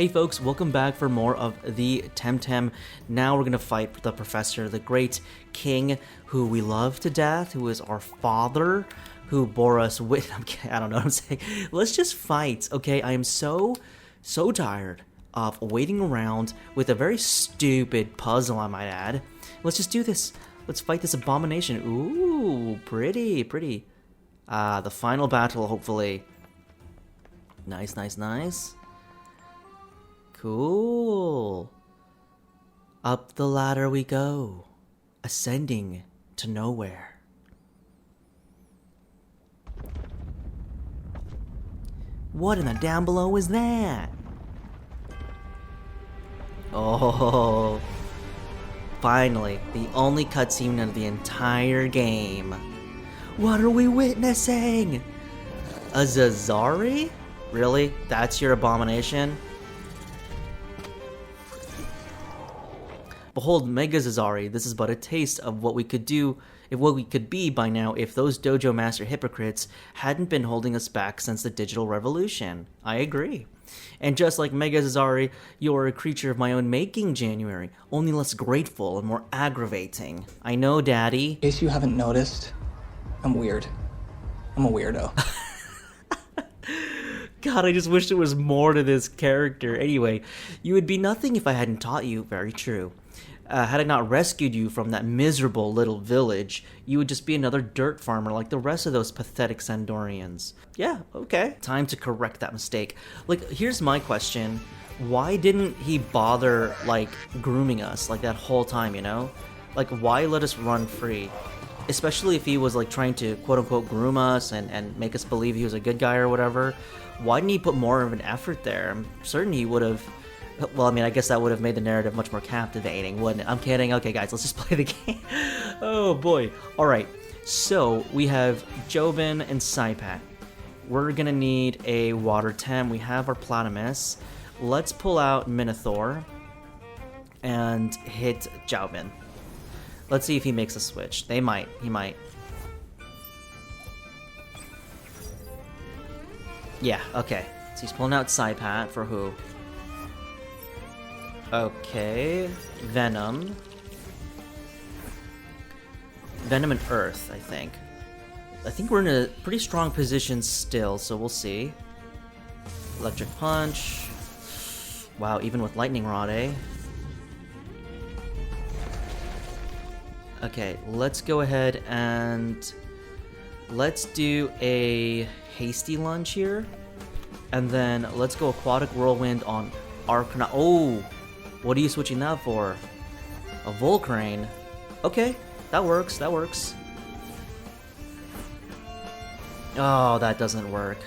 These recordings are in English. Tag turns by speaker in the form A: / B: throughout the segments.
A: Hey folks, welcome back for more of the Temtem. Now we're gonna fight the professor, the great king who we love to death, who is our father, who bore us with. I don't know what I'm saying. Let's just fight, okay? I am so tired of waiting around with a very stupid puzzle, I might add. Let's just do this. Let's fight this abomination. Ooh, pretty. The final battle, hopefully. Nice. Cool. Up the ladder we go, ascending to nowhere. What in the down below is that? Oh, finally, the only cutscene of the entire game. What are we witnessing? A Zazari? Really? That's your abomination? Behold, Mega Zazari, this is but a taste of what we could do, if what we could be by now if those Dojo Master hypocrites hadn't been holding us back since the digital revolution. I agree. And just like Mega Zazari, you're a creature of my own making, January, only less grateful and more aggravating. I know, Daddy.
B: In case you haven't noticed, I'm weird. I'm a weirdo.
A: God, I just wish there was more to this character. Anyway, you would be nothing if I hadn't taught you. Very true. Had I not rescued you from that miserable little village, you would just be another dirt farmer like the rest of those pathetic Sandorians. Yeah, okay. Time to correct that mistake. Like, here's my question. Why didn't he bother, like, grooming us, like, that whole time, you know? Like, why let us run free? Especially if he was, like, trying to, quote-unquote, groom us and make us believe he was a good guy or whatever. Why didn't he put more of an effort there? I'm certain he would have... Well, I mean, I guess that would have made the narrative much more captivating, wouldn't it? I'm kidding. Okay, guys, let's just play the game. Oh, boy. All right. So, we have Jobin and Saipat. We're going to need a Water Tem. We have our Platamus. Let's pull out Minotaur and hit Jobin. Let's see if he makes a switch. He might. Yeah, okay. So he's pulling out Saipat for who? Okay, Venom. Venom and Earth, I think. I think we're in a pretty strong position still, so we'll see. Electric Punch. Wow, even with Lightning Rod, eh? Okay, let's go ahead and... let's do a Hasty Lunge here. And then let's go Aquatic Whirlwind on Arcana... Oh! What are you switching that for? A Volcrane? Okay, that works. Oh, that doesn't work.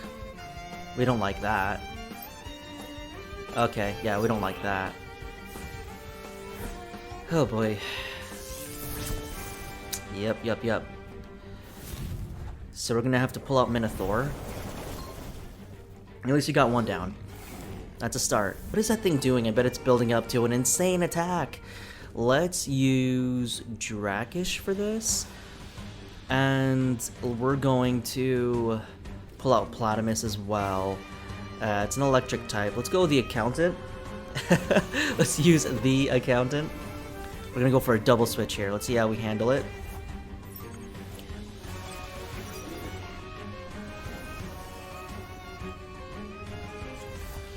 A: We don't like that. Okay, yeah, we don't like that. Oh boy. Yep. So we're gonna have to pull out Minotaur. At least you got one down. That's a start. What is that thing doing? I bet it's building up to an insane attack. Let's use Drakish for this. And we're going to pull out Platamus as well. It's an electric type. Let's go with the Accountant. Let's use the Accountant. We're going to go for a double switch here. Let's see how we handle it.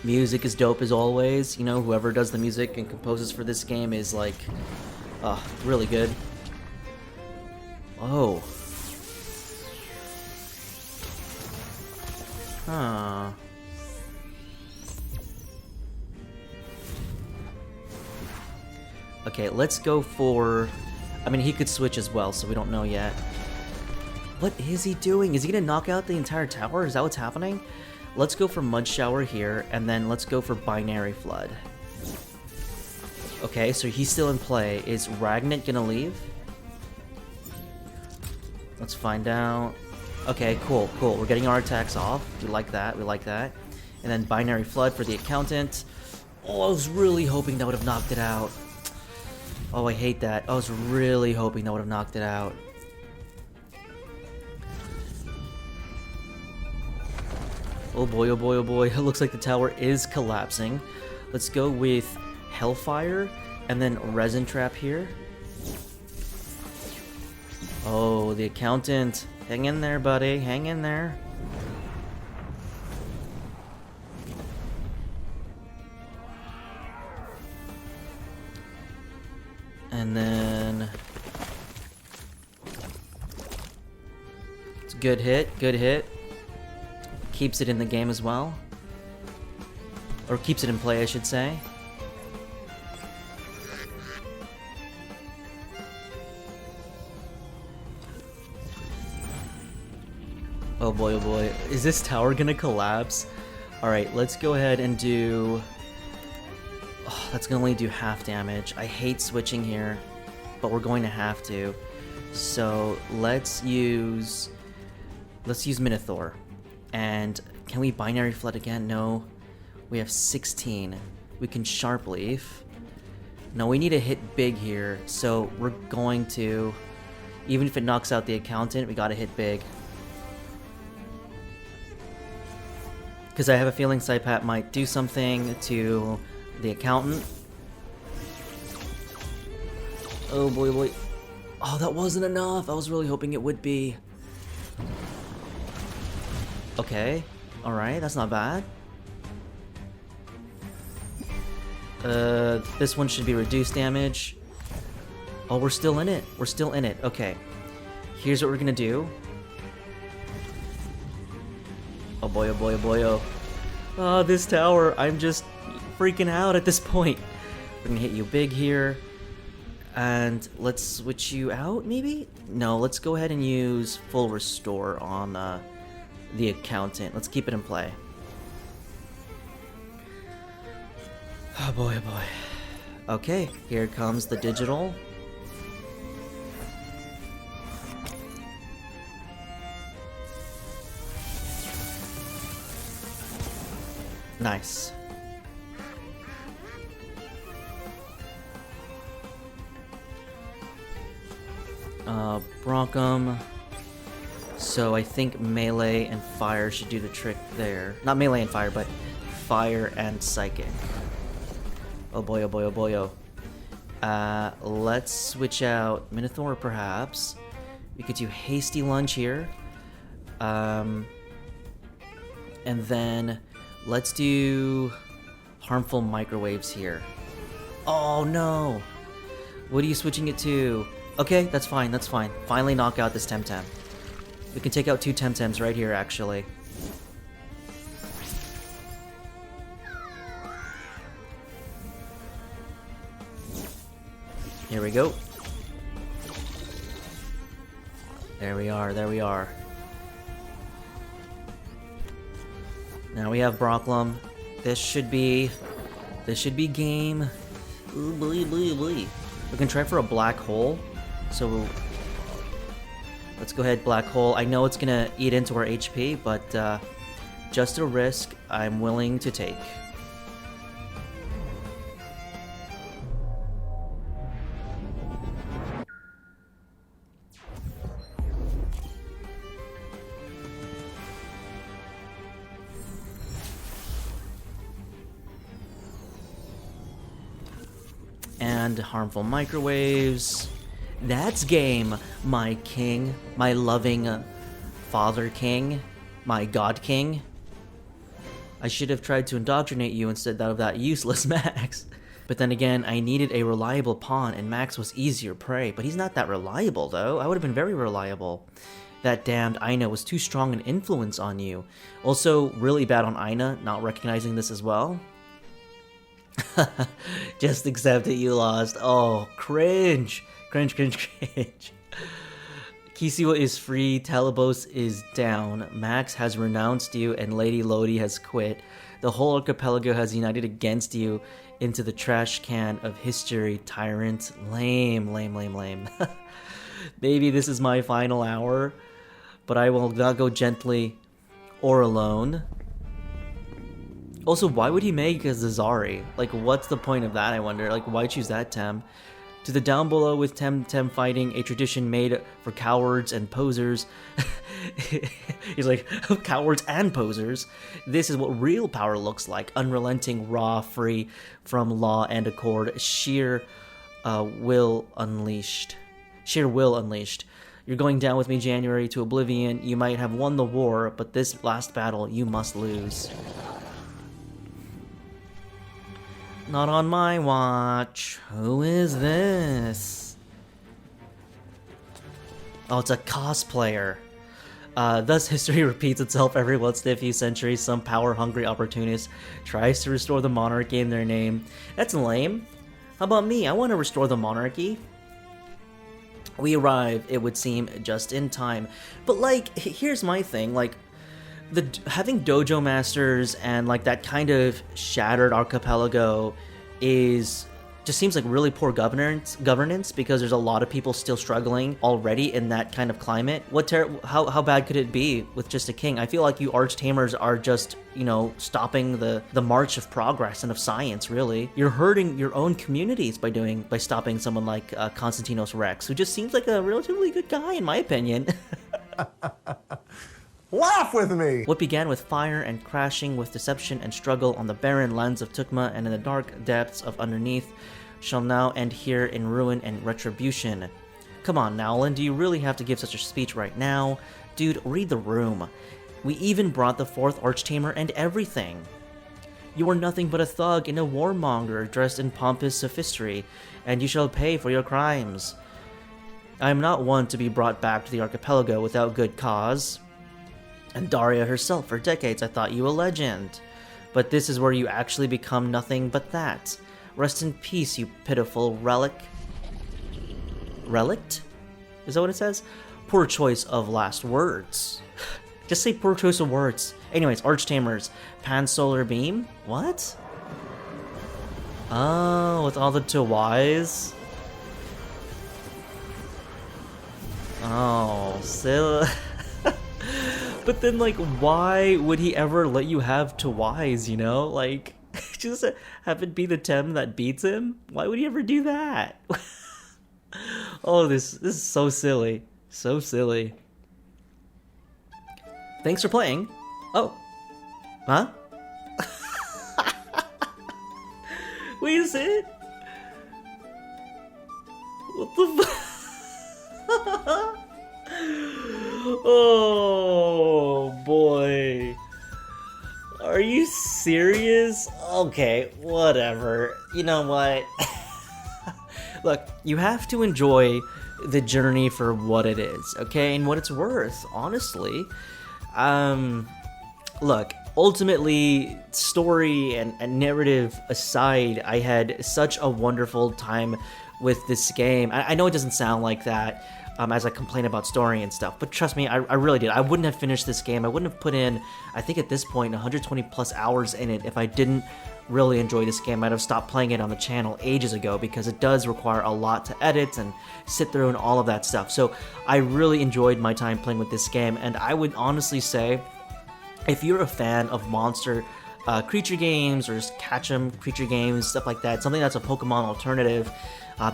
A: Music is dope as always. You know, whoever does the music and composes for this game is like, really good. Oh. Huh. Okay, let's go for... I mean, he could switch as well, so we don't know yet. What is he doing? Is he gonna knock out the entire tower? Is that what's happening? Let's go for Mud Shower here, and then let's go for Binary Flood. Okay, so he's still in play. Is Ragnit gonna leave? Let's find out. Okay, cool. We're getting our attacks off. We like that. And then Binary Flood for the Accountant. Oh, I was really hoping that would have knocked it out. Oh, I hate that. I was really hoping that would have knocked it out. Oh boy, oh boy, oh boy. It looks like the tower is collapsing. Let's go with Hellfire and then Resin Trap here. Oh, the accountant. Hang in there, buddy. Hang in there. And then... it's a good hit, good hit. Keeps it in the game as well. Or keeps it in play, I should say. Oh boy, oh boy. Is this tower gonna collapse? Alright, let's go ahead and do... oh, that's gonna only do half damage. I hate switching here, but we're going to have to. So let's use Minotaur. And can we binary flood again? No. We have 16. We can Sharp Leaf. No, we need to hit big here. So we're going to... even if it knocks out the accountant, we gotta hit big. Because I have a feeling Saipat might do something to the accountant. Oh boy, boy. Oh, that wasn't enough. I was really hoping it would be. Okay. Alright, that's not bad. This one should be reduced damage. Oh, we're still in it. We're still in it. Okay. Here's what we're gonna do. Oh boy, oh boy, oh boy, oh. Oh, this tower. I'm just freaking out at this point. We're gonna hit you big here. And let's switch you out, maybe? No, let's go ahead and use full restore on the accountant. Let's keep it in play. Oh boy, oh boy. Okay, here comes the digital. Nice. Bronchum. So I think melee and fire should do the trick there. Not melee and fire, but fire and psychic. Oh boy, oh boy, oh boy, oh. Let's switch out Minotaur, perhaps. We could do Hasty Lunge here. And then let's do Harmful Microwaves here. Oh no! What are you switching it to? Okay, that's fine, that's fine. Finally knock out this Temtem. We can take out 2 Temtems right here, actually. Here we go. There we are, there we are. Now we have Brocklum. This should be game. Ooh, boy, boy, boy. We can try for a black hole. So let's go ahead, black hole. I know it's gonna eat into our HP, but just a risk I'm willing to take. And harmful microwaves. That's game, my king, my loving father king, my god king. I should have tried to indoctrinate you instead of that useless Max. But then again, I needed a reliable pawn, and Max was easier prey. But he's not that reliable, though. I would have been very reliable. That damned Aina was too strong an influence on you. Also, really bad on Aina, not recognizing this as well. Just accept it, you lost. Oh, cringe. Cringe, cringe, cringe. Kisiwa is free, Talabos is down, Max has renounced you, and Lady Lodi has quit. The whole archipelago has united against you into the trash can of history, tyrant. Lame, lame, lame, lame. Maybe this is my final hour, but I will not go gently or alone. Also, why would he make a Zazari? Like, what's the point of that, I wonder? Like, why choose that Tem? To the down below with Temtem fighting, a tradition made for cowards and posers. He's like, cowards and posers. This is what real power looks like. Unrelenting, raw, free from law and accord. Sheer will unleashed. Sheer will unleashed. You're going down with me, January, to oblivion. You might have won the war, but this last battle you must lose. Not on my watch. Who is this? Oh, it's a cosplayer. Thus, history repeats itself every once in a few centuries. Some power-hungry opportunist tries to restore the monarchy in their name. That's lame. How about me? I want to restore the monarchy. We arrive, it would seem, just in time. But, like, here's my thing. Like, having dojo masters and like that kind of shattered archipelago just seems like really poor governance because there's a lot of people still struggling already in that kind of climate. How bad could it be with just a king? I feel like you arch-tamers are just, you know, stopping the march of progress and of science, really. You're hurting your own communities by stopping someone like Constantinos Rex, who just seems like a relatively good guy in my opinion.
C: Laugh with me!
A: What began with fire and crashing with deception and struggle on the barren lands of Tukma and in the dark depths of underneath shall now end here in ruin and retribution. Come on, Nowlin, do you really have to give such a speech right now? Dude, read the room. We even brought the fourth Archtamer and everything. You are nothing but a thug and a warmonger dressed in pompous sophistry, and you shall pay for your crimes. I am not one to be brought back to the archipelago without good cause. And Daria herself, for decades, I thought you a legend. But this is where you actually become nothing but that. Rest in peace, you pitiful relic. Relict? Is that what it says? Poor choice of last words. Just say poor choice of words. Anyways, Archtamers. Pan-Solar Beam? What? Oh, with all the Tawais? Oh, silly. But then, like, why would he ever let you have Tawais, you know? Like, just have it be the Tem that beats him? Why would he ever do that? Oh, this is so silly. So silly. Thanks for playing. Oh. Huh? Wait a second. What the fuck? Oh boy. Are you serious? Okay, whatever. You know what? Look, you have to enjoy the journey for what it is, okay? And what it's worth, honestly. Look, ultimately, story and narrative aside, I had such a wonderful time with this game. I know it doesn't sound like that, as I complain about story and stuff, but trust me, I really did. I wouldn't have finished this game. I wouldn't have put in, I think at this point, 120 plus hours in it if I didn't really enjoy this game. I'd have stopped playing it on the channel ages ago because it does require a lot to edit and sit through and all of that stuff. So I really enjoyed my time playing with this game, and I would honestly say, if you're a fan of monster creature games or just catch 'em creature games, stuff like that, something that's a Pokemon alternative,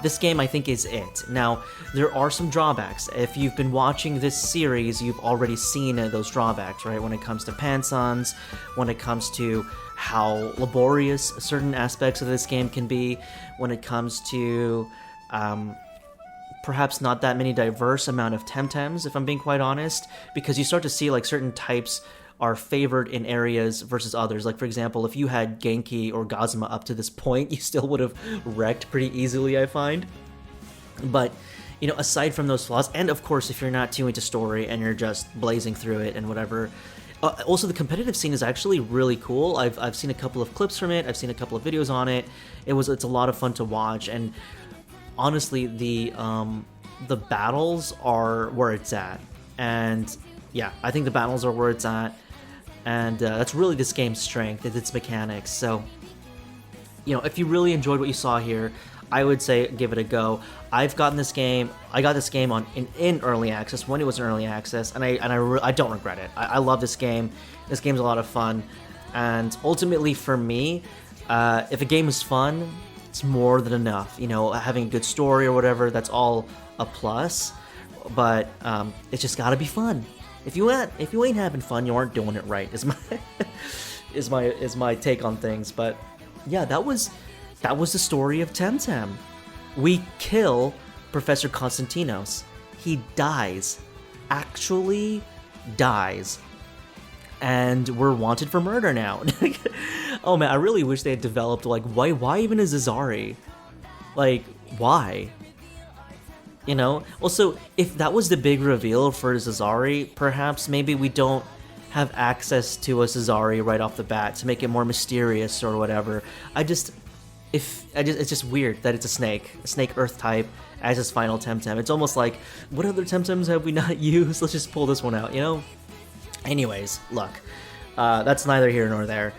A: this game I think is it. Now, there are some drawbacks. If you've been watching this series, you've already seen those drawbacks, right? When it comes to Pansons, when it comes to how laborious certain aspects of this game can be, when it comes to perhaps not that many diverse amount of Temtems, if I'm being quite honest, because you start to see like certain types are favored in areas versus others. Like, for example, if you had Genki or Gazma up to this point, you still would have wrecked pretty easily, I find. But, you know, aside from those flaws, and of course, if you're not too into story and you're just blazing through it and whatever, also the competitive scene is actually really cool. I've seen a couple of clips from it, I've seen a couple of videos on it. It's a lot of fun to watch, and honestly, the battles are where it's at. And yeah, I think the battles are where it's at. And that's really this game's strength, is its mechanics. So, you know, if you really enjoyed what you saw here, I would say give it a go. I got this game in early access when it was in early access, and I don't regret it. I love this game. This game's a lot of fun, and ultimately for me, if a game is fun, it's more than enough. You know, having a good story or whatever, that's all a plus. But it's just gotta be fun. If you ain't having fun, you aren't doing it right. Is my take on things. But yeah, that was the story of Temtem. We kill Professor Konstantinos. He dies, actually dies, and we're wanted for murder now. Oh man, I really wish they had developed like why even a Zazari? Like why? You know? Also, if that was the big reveal for Zazari, perhaps maybe we don't have access to a Zazari right off the bat to make it more mysterious or whatever. It's just weird that it's a snake earth type as his final Temtem. It's almost like, what other Temtems have we not used? Let's just pull this one out, you know? Anyways, look, that's neither here nor there.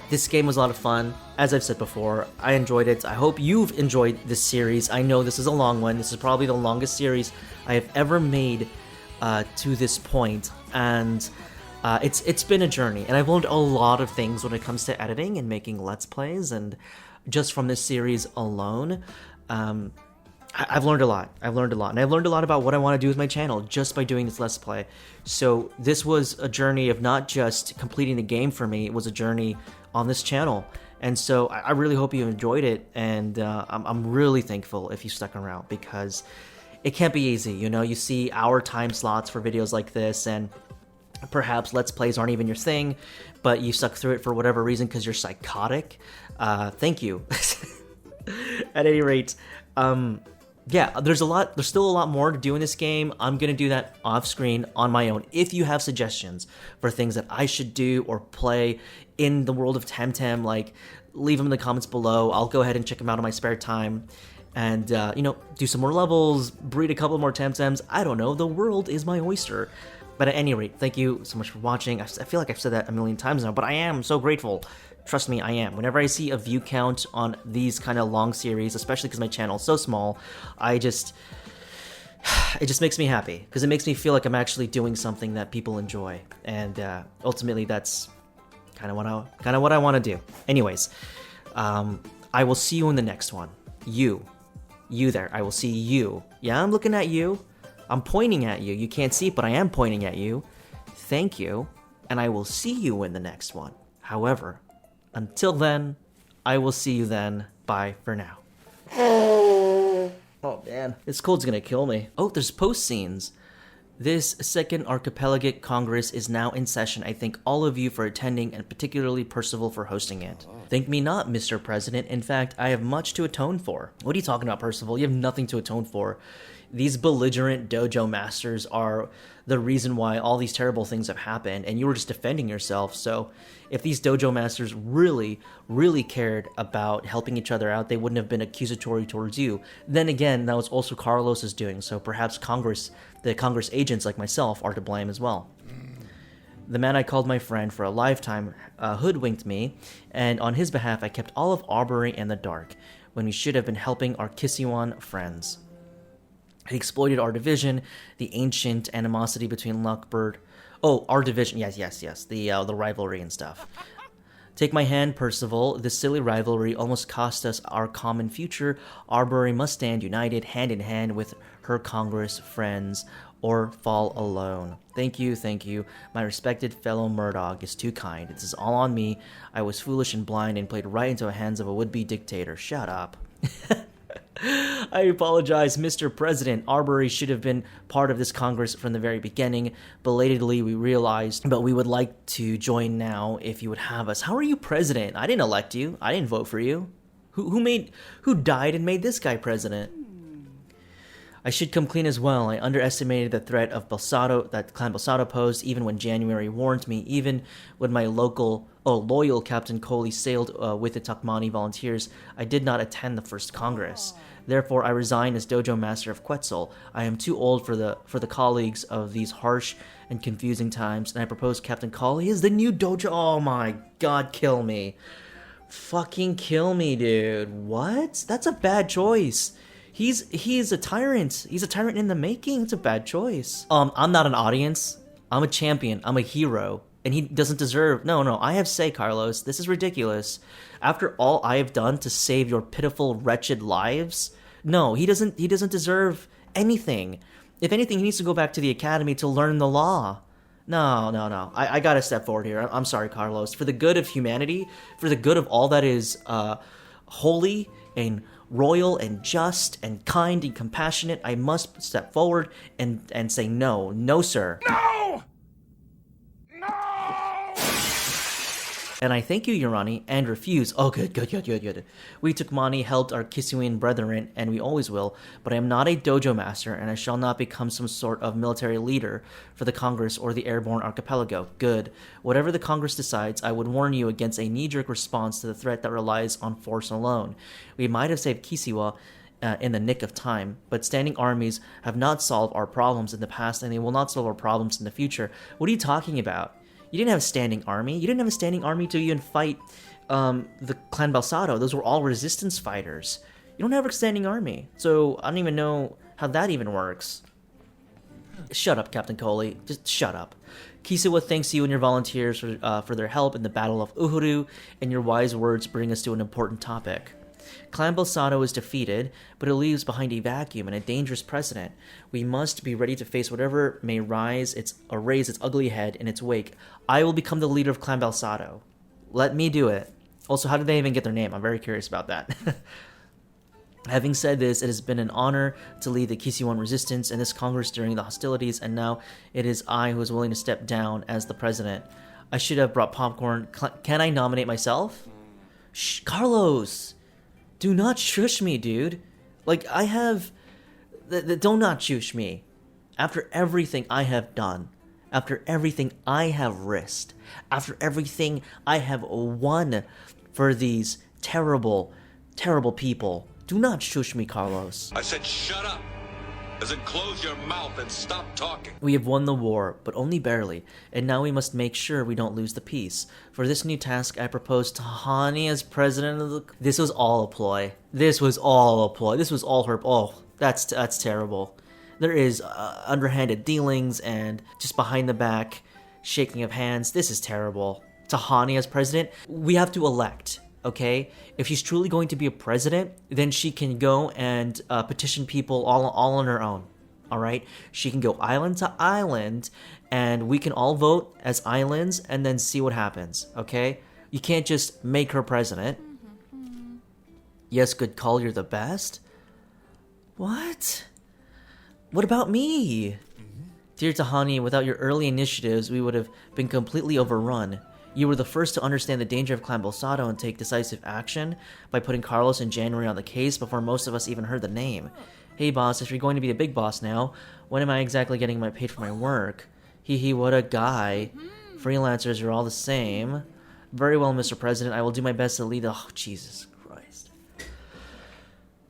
A: This game was a lot of fun. As I've said before, I enjoyed it. I hope you've enjoyed this series. I know this is a long one. This is probably the longest series I have ever made to this point. And it's been a journey. And I've learned a lot of things when it comes to editing and making Let's Plays. And just from this series alone, I've learned a lot. And I've learned a lot about what I want to do with my channel just by doing this Let's Play. So this was a journey of not just completing the game for me, it was a journey on this channel. And so I really hope you enjoyed it, and I'm really thankful if you stuck around, because it can't be easy, you know? You see hour time slots for videos like this, and perhaps Let's Plays aren't even your thing, but you stuck through it for whatever reason because you're psychotic. Thank you. At any rate, yeah, there's still a lot more to do in this game. I'm gonna do that off screen on my own. If you have suggestions for things that I should do or play in the world of Temtem, like, leave them in the comments below. I'll go ahead and check them out in my spare time, and you know, do some more levels, breed a couple more Temtems. I don't know. The world is my oyster. But at any rate, thank you so much for watching. I feel like I've said that a million times now, but I am so grateful. Trust me, I am. Whenever I see a view count on these kind of long series, especially because my channel is so small, it just makes me happy, because it makes me feel like I'm actually doing something that people enjoy, and ultimately that's kind of what I want to do. Anyways, I will see you in the next one. You there. I will see you. Yeah, I'm looking at you. I'm pointing at you. You can't see, but I am pointing at you. Thank you, and I will see you in the next one. However, until then, I will see you then. Bye for now. Oh man, this cold's gonna kill me. Oh, there's post scenes. This second Archipelagic Congress is now in session. I thank all of you for attending, and particularly Percival for hosting it. Thank me not, Mr. President. In fact, I have much to atone for. What are you talking about, Percival? You have nothing to atone for. These belligerent dojo masters are the reason why all these terrible things have happened, and you were just defending yourself. So if these dojo masters really, really cared about helping each other out, they wouldn't have been accusatory towards you. Then again, that was also Carlos's doing, so perhaps the Congress agents like myself are to blame as well. The man I called my friend for a lifetime hoodwinked me, and on his behalf I kept all of Arbory in the dark, when we should have been helping our Kissiwan friends. He exploited our division, the ancient animosity between Lockbird. Oh, our division, yes, the rivalry and stuff. Take my hand, Percival. This silly rivalry almost cost us our common future. Arbory must stand united, hand in hand with her Congress friends, or fall alone. Thank you. My respected fellow Murdoch is too kind. This is all on me. I was foolish and blind and played right into the hands of a would-be dictator. Shut up. I apologize, Mr. President. Arbory should have been part of this Congress from the very beginning. Belatedly, we realized, but we would like to join now if you would have us. How are you president? I didn't elect you. I didn't vote for you. Who died and made this guy president? I should come clean as well. I underestimated the threat of Balsado that Clan Balsado posed, even when January warned me, even when my loyal Captain Coley sailed with the Takmani volunteers. I did not attend the first Congress. Therefore, I resigned as Dojo Master of Quetzal. I am too old for the colleagues of these harsh and confusing times, and I propose Captain Coley is the new Dojo. Oh my god, kill me. Fucking kill me, dude. What? That's a bad choice. He's a tyrant. He's a tyrant in the making. It's a bad choice. I'm not an audience. I'm a champion. I'm a hero. and he doesn't deserve. No, I have say, Carlos. This is ridiculous. After all I have done to save your pitiful, wretched lives, no, he doesn't deserve anything. If anything, he needs to go back to the academy to learn the law. No. I gotta step forward here. I'm sorry, Carlos. For the good of humanity, for the good of all that is holy and royal and just and kind and compassionate, I must step forward and say no. No, sir.
C: No! No!
A: And I thank you, Januarie, and refuse. Oh, good. We took money, helped our Kisuian brethren, and we always will, but I am not a dojo master, and I shall not become some sort of military leader for the Congress or the Airborne Archipelago. Good. Whatever the Congress decides, I would warn you against a knee-jerk response to the threat that relies on force alone. We might have saved Kisiwa in the nick of time, but standing armies have not solved our problems in the past, and they will not solve our problems in the future. What are you talking about? You didn't have a standing army. You didn't have a standing army to even fight the Clan Balsado. Those were all resistance fighters. You don't have a standing army. So I don't even know how that even works. Shut up, Captain Coley. Just shut up. Kisiwa thanks you and your volunteers for their help in the Battle of Uhuru, and your wise words bring us to an important topic. Clan Balsado is defeated, but it leaves behind a vacuum and a dangerous precedent. We must be ready to face whatever may raise its ugly head in its wake. I will become the leader of Clan Balsado. Let me do it. Also, how did they even get their name? I'm very curious about that. Having said this, it has been an honor to lead the Kisiwan resistance in this Congress during the hostilities, and now it is I who is willing to step down as the president. I should have brought popcorn. Can I nominate myself? Shh, Carlos! Do not shush me, dude. Like, I have... Do not shush me. After everything I have done, after everything I have risked, after everything I have won for these terrible, terrible people, do not shush me, Carlos.
C: I said shut up. As in close your mouth and stop talking.
A: We have won the war, but only barely, and now we must make sure we don't lose the peace. For this new task, I propose Tahani as president of the... This was all a ploy. This was all her... Oh, that's terrible. There is underhanded dealings and just behind the back shaking of hands. This is terrible. Tahani as president, we have to elect. Okay, if she's truly going to be a president, then she can go and petition people all on her own. All right, she can go island to island, and we can all vote as islands, and then see what happens. Okay, you can't just make her president. Yes, good call. You're the best. What? What about me? Dear Tahani, without your early initiatives, we would have been completely overrun. You were the first to understand the danger of Clan Balsado and take decisive action by putting Carlos and January on the case before most of us even heard the name. Hey boss, if you're going to be a big boss now, when am I exactly getting paid for my work? Hee, what a guy. Freelancers are all the same. Very well, Mr. President, I will do my best to lead the... Oh, Jesus Christ.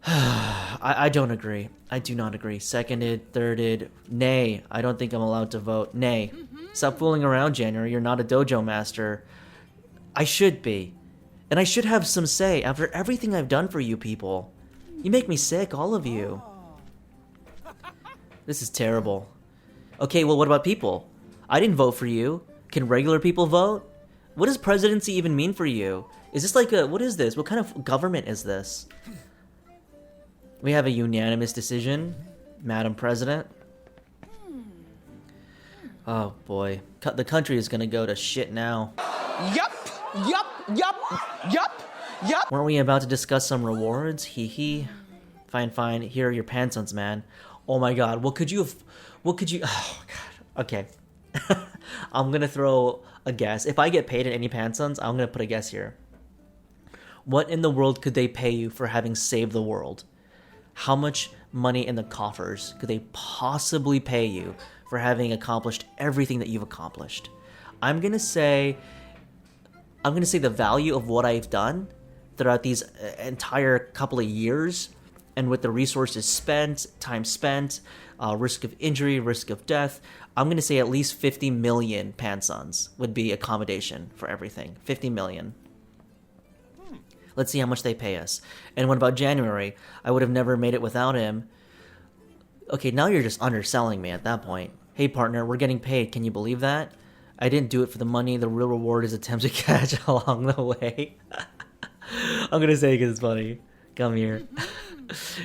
A: I don't agree. I do not agree. Seconded, thirded, nay. I don't think I'm allowed to vote. Nay. Stop fooling around, January. You're not a dojo master. I should be. And I should have some say after everything I've done for you people. You make me sick, all of you. This is terrible. Okay, well, what about people? I didn't vote for you. Can regular people vote? What does presidency even mean for you? Is this like a... What is this? What kind of government is this? We have a unanimous decision, Madam President. Oh boy, the country is gonna go to shit now.
B: Yup.
A: Weren't we about to discuss some rewards? Hee. Fine. Here are your pansons, man. Oh my god, what could you... Oh god, okay. I'm gonna throw a guess. If I get paid in any pansons, I'm gonna put a guess here. What in the world could they pay you for having saved the world? How much money in the coffers could they possibly pay you for having accomplished everything that you've accomplished? I'm gonna say the value of what I've done throughout these entire couple of years, and with the resources spent, time spent, risk of injury, risk of death, I'm gonna say at least 50 million pansons would be accommodation for everything. 50 million. Let's see how much they pay us. And what about January? I would have never made it without him. Okay, now you're just underselling me at that point. Hey partner, we're getting paid. Can you believe that? I didn't do it for the money. The real reward is attempts to catch along the way. I'm gonna say it because it's funny. Come here.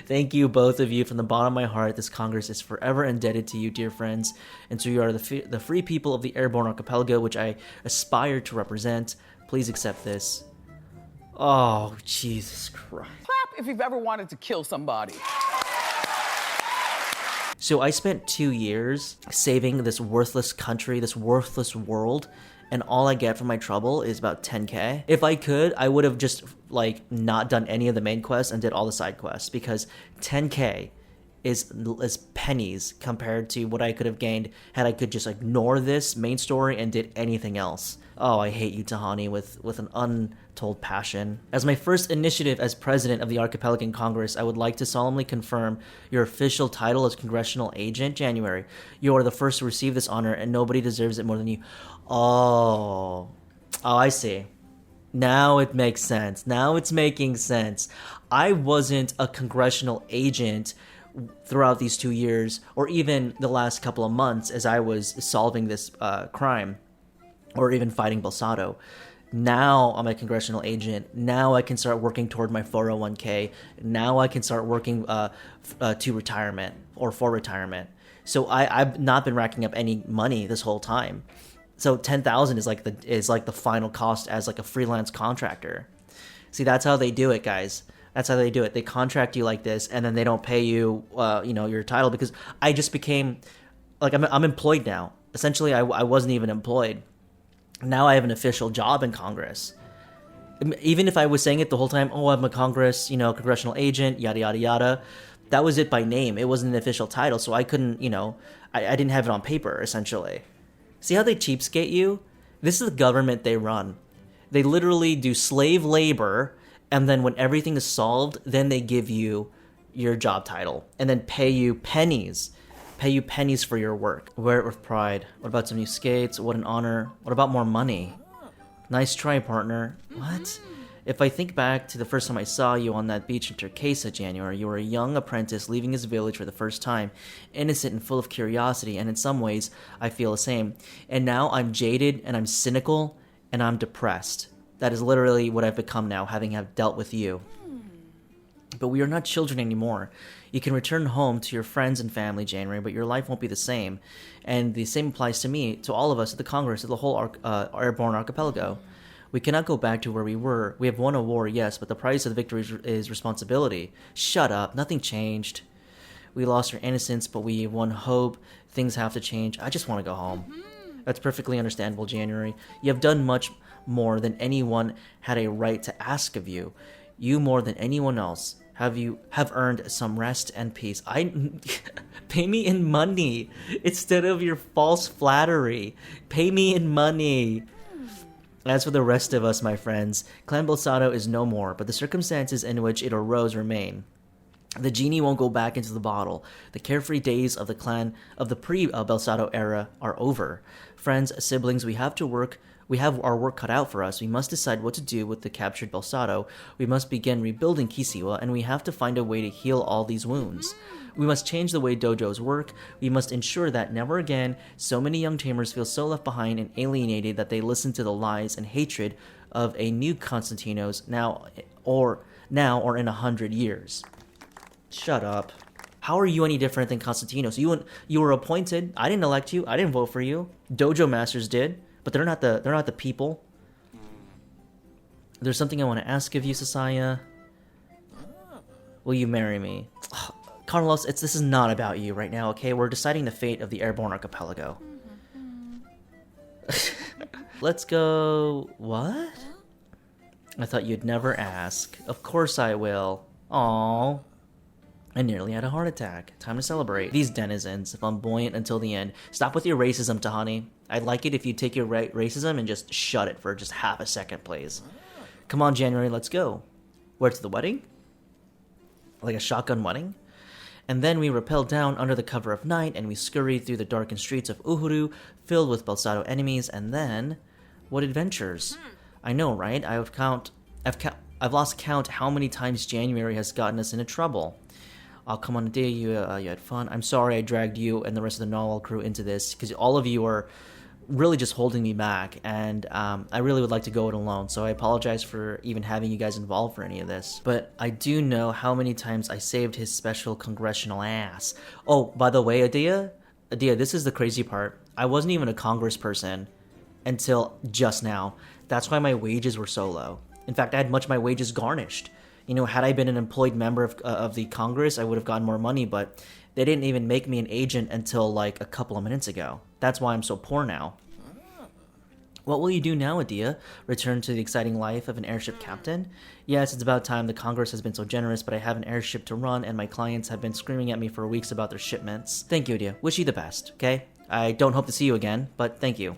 A: Thank you, both of you, from the bottom of my heart. This Congress is forever indebted to you, dear friends, and so you are the free people of the airborne archipelago, which I aspire to represent. Please accept this. Oh, Jesus Christ.
D: Clap if you've ever wanted to kill somebody.
A: So I spent 2 years saving this worthless country, this worthless world, and all I get for my trouble is about 10k. If I could, I would have just like not done any of the main quests and did all the side quests, because 10k is pennies compared to what I could have gained had I could just ignore this main story and did anything else. Oh, I hate you, Tahani, with an untold passion. As my first initiative as president of the Archipelagan Congress, I would like to solemnly confirm your official title as Congressional Agent, January. You are the first to receive this honor, and nobody deserves it more than you. Oh, I see. Now it makes sense. Now it's making sense. I wasn't a congressional agent throughout these 2 years, or even the last couple of months as I was solving this crime, or even fighting Balsado. Now I'm a congressional agent. Now I can start working toward my 401k. Now I can start working to retirement or for retirement. So I've not been racking up any money this whole time. So 10,000 is like the final cost as like a freelance contractor. See, that's how they do it, guys. That's how they do it. They contract you like this, and then they don't pay you, your title, because I just became like I'm employed now. Essentially, I wasn't even employed. Now I have an official job in Congress. Even if I was saying it the whole time, oh, I'm a congressional agent, yada, yada, yada, that was it by name. It wasn't an official title, so I couldn't, I didn't have it on paper, essentially. See how they cheapskate you? This is the government they run. They literally do slave labor, and then when everything is solved, then they give you your job title, and then pay you pennies for your work. Wear it with pride. What about some new skates? What an honor. What about more money? Nice try, partner. What? If I think back to the first time I saw you on that beach in Turquesa, January, you were a young apprentice leaving his village for the first time, innocent and full of curiosity, and in some ways, I feel the same. And now I'm jaded, and I'm cynical, and I'm depressed. That is literally what I've become now, having dealt with you. But we are not children anymore. You can return home to your friends and family, January, but your life won't be the same. And the same applies to me, to all of us at the Congress, to the whole airborne archipelago. We cannot go back to where we were. We have won a war, yes, but the price of the victory is responsibility. Shut up. Nothing changed. We lost our innocence, but we won hope. Things have to change. I just want to go home. That's perfectly understandable, January. You have done much more than anyone had a right to ask of you. You, more than anyone else, have earned some rest and peace. Pay me in money instead of your false flattery. Pay me in money. As for the rest of us, my friends, Clan Balsado is no more, but the circumstances in which it arose remain. The genie won't go back into the bottle. The carefree days of the clan of the pre-Balsado era are over. Friends, siblings, we have our work cut out for us. We must decide what to do with the captured Balsado. We must begin rebuilding Kisiwa, and we have to find a way to heal all these wounds. We must change the way dojos work. We must ensure that never again so many young tamers feel so left behind and alienated that they listen to the lies and hatred of a new Constantinos now or in 100 years. Shut up. How are you any different than Constantinos? You were appointed. I didn't elect you. I didn't vote for you. Dojo masters did. But they're not the people. There's something I want to ask of you, Sasaya. Will you marry me? Carlos, this is not about you right now, okay? We're deciding the fate of the airborne archipelago. Let's go... What? I thought you'd never ask. Of course I will. Aww. I nearly had a heart attack. Time to celebrate. These denizens, flamboyant until the end. Stop with your racism, Tahani. I'd like it if you take your racism and just shut it for just half a second, please. Come on, January, let's go. Where, to the wedding? Like a shotgun wedding? And then we rappelled down under the cover of night, and we scurried through the darkened streets of Uhuru, filled with Balsado enemies, and then... What adventures? I know, right? I've lost count how many times January has gotten us into trouble. Oh, come on, you had fun. I'm sorry I dragged you and the rest of the Narwhal crew into this, because all of you really just holding me back, and I really would like to go it alone, so I apologize for even having you guys involved for any of this. But I do know how many times I saved his special congressional ass. Oh, by the way, Adia, this is the crazy part. I wasn't even a congressperson until just now. That's why my wages were so low. In fact, I had much of my wages garnished. You know, had I been an employed member of the Congress, I would have gotten more money, but they didn't even make me an agent until like a couple of minutes ago. That's why I'm so poor now. What will you do now, Adia? Return to the exciting life of an airship captain? Yes, it's about time. The Congress has been so generous, but I have an airship to run, and my clients have been screaming at me for weeks about their shipments. Thank you, Adia. Wish you the best, okay? I don't hope to see you again, but thank you.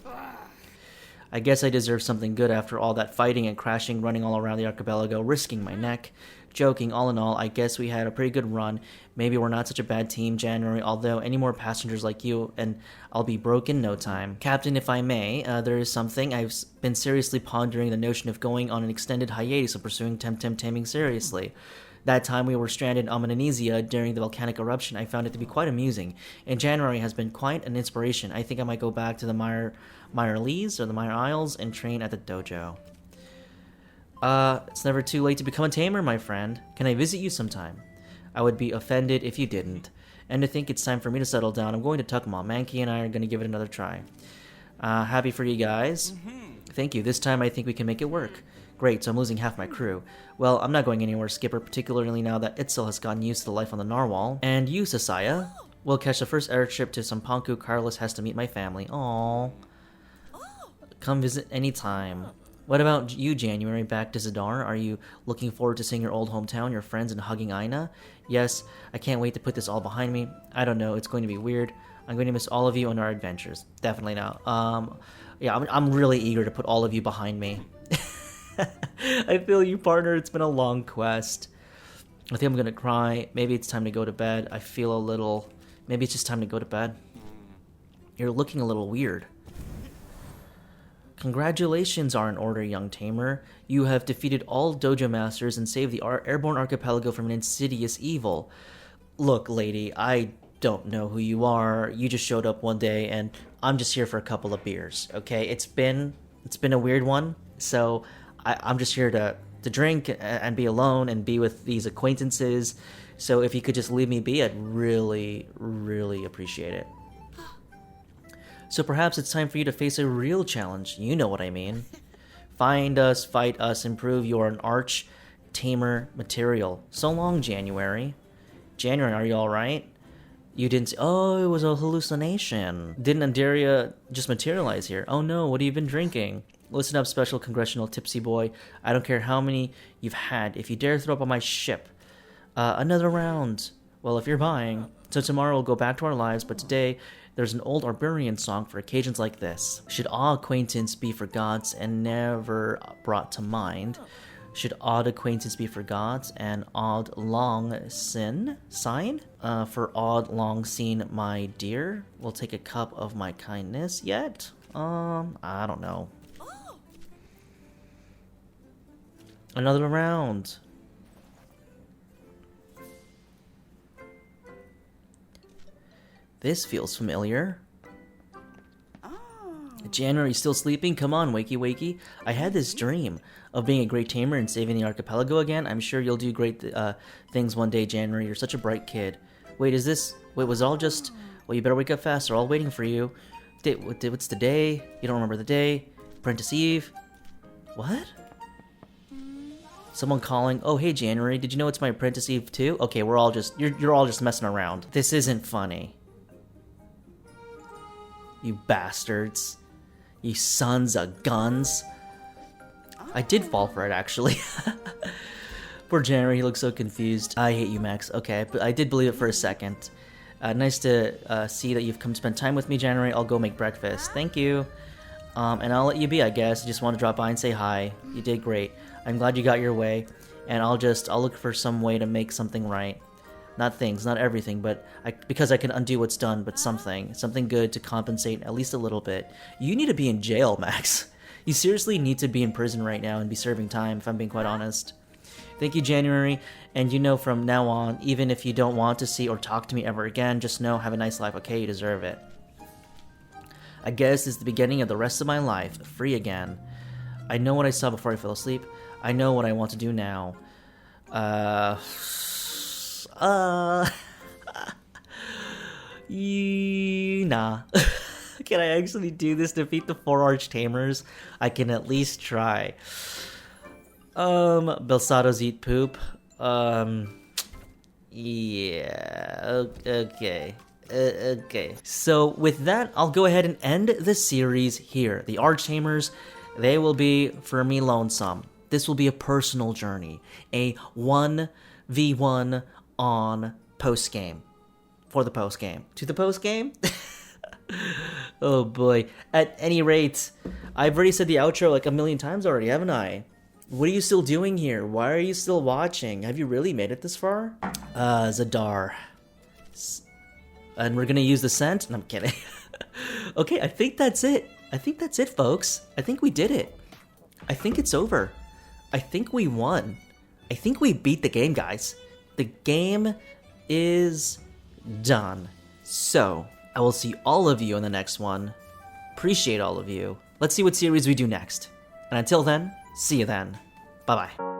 A: I guess I deserve something good after all that fighting and crashing, running all around the archipelago, risking my neck. Joking, all in all, I guess we had a pretty good run. Maybe we're not such a bad team, January, although any more passengers like you, and I'll be broke in no time. Captain, if I may, there is something. I've been seriously pondering the notion of going on an extended hiatus of pursuing Temtem taming seriously. That time we were stranded on Amnesia during the volcanic eruption, I found it to be quite amusing. And January has been quite an inspiration. I think I might go back to the Meyer Lees or the Meyer Isles and train at the dojo. It's never too late to become a tamer, my friend. Can I visit you sometime? I would be offended if you didn't. And to think it's time for me to settle down, I'm going to Tuckamon. Mankey and I are going to give it another try. Happy for you guys. Thank you. This time I think we can make it work. Great, so I'm losing half my crew. Well, I'm not going anywhere, Skipper, particularly now that Itzel has gotten used to the life on the Narwhal. And you, Sasaya? We'll catch the first airship to Sampanku. Carlos has to meet my family. Aww. Come visit anytime. What about you, January? Back to Zadar? Are you looking forward to seeing your old hometown, your friends, and hugging Aina? Yes, I can't wait to put this all behind me. I don't know, it's going to be weird. I'm going to miss all of you on our adventures. Definitely not. Yeah, I'm really eager to put all of you behind me. I feel you, partner. It's been a long quest. I think I'm gonna cry. Maybe it's time to go to bed. I feel a little... Maybe it's just time to go to bed. You're looking a little weird. Congratulations are in order, young tamer. You have defeated all dojo masters and saved the airborne archipelago from an insidious evil. Look, lady, I don't know who you are. You just showed up one day, and I'm just here for a couple of beers, okay? It's been a weird one, so... I'm just here to drink and be alone and be with these acquaintances. So if you could just leave me be, I'd really, really appreciate it. So perhaps it's time for you to face a real challenge. You know what I mean. Find us, fight us, and prove you're an arch tamer material. So long, January. January, are you alright? You didn't say, oh, it was a hallucination. Didn't Andaria just materialize here? Oh no, what have you been drinking? Listen up, special congressional tipsy boy. I don't care how many you've had. If you dare throw up on my ship, another round. Well, if you're buying. So tomorrow we'll go back to our lives, but today there's an old Arborian song for occasions like this. Should all acquaintance be forgot and never brought to mind? Should odd acquaintance be forgot and odd long sign? For odd long seen, my dear, will take a cup of my kindness yet? I don't know. Another round. This feels familiar. January still sleeping? Come on, wakey wakey. I had this dream of being a great tamer and saving the archipelago again. I'm sure you'll do great things one day, January. You're such a bright kid. Wait, was all just... Well, you better wake up fast. They're all waiting for you. What's the day? You don't remember the day? Apprentice Eve? What? Someone calling, oh hey January, did you know it's my Apprentice Eve too? Okay, you're all just messing around. This isn't funny. You bastards. You sons of guns. I did fall for it, actually. Poor January, he looks so confused. I hate you, Max. Okay, but I did believe it for a second. Nice to see that you've come spend time with me, January. I'll go make breakfast. Thank you. And I'll let you be, I guess. I just want to drop by and say hi. You did great. I'm glad you got your way, and I'll look for some way to make something right. Not things, not everything, but because I can undo what's done, but something good to compensate at least a little bit. You need to be in jail, Max. You seriously need to be in prison right now and be serving time, if I'm being quite honest. Thank you, January, and you know from now on, even if you don't want to see or talk to me ever again, just know, have a nice life, okay? You deserve it. I guess it's the beginning of the rest of my life, free again. I know what I saw before I fell asleep. I know what I want to do now. Nah. Can I actually do this? Defeat the 4 Archtamers? I can at least try. Belsados eat poop. Yeah. Okay. Okay. So with that, I'll go ahead and end the series here. The Archtamers, they will be for me lonesome. This will be a personal journey. A 1v1 on post-game. For the post-game. To the post-game? Oh boy. At any rate, I've already said the outro like a million times already, haven't I? What are you still doing here? Why are you still watching? Have you really made it this far? Zadar. And we're gonna use the scent? No, I'm kidding. Okay, I think that's it. I think that's it, folks. I think we did it. I think it's over. I think we won. I think we beat the game, guys. The game is done. So, I will see all of you in the next one. Appreciate all of you. Let's see what series we do next. And until then, see you then. Bye-bye.